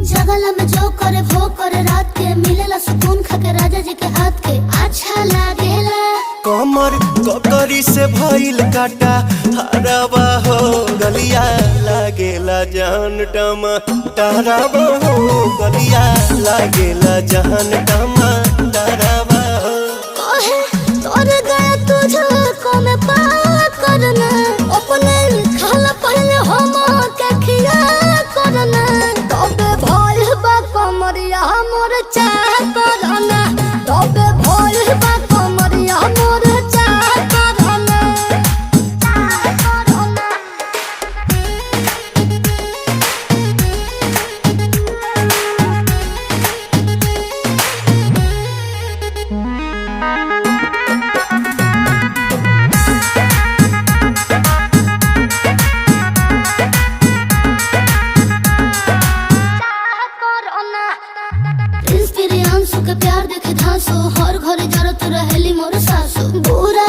जगला में जो करे वो करे रात के मिलेला सुकून खाके राजा जी के हाथ के अच्छा लागेला। कमर ककरी से भइल काटा हराबा हो गलिया लागेला जान टमाटराबा हो गलिया लागेला जान टमाटराबा हो। कहे तोर गया तुझको मैं पार करना अपने खाला पहले हम के खिया करना तबे भइल बा कमरिया मोर चाह करना तबे भइल बा कमरिया मोर चाह करना चाह करना। प्रिंस प्रियांशु के प्यार देखे धांसो हर घरे जरत रहेली मोर सासु बुरा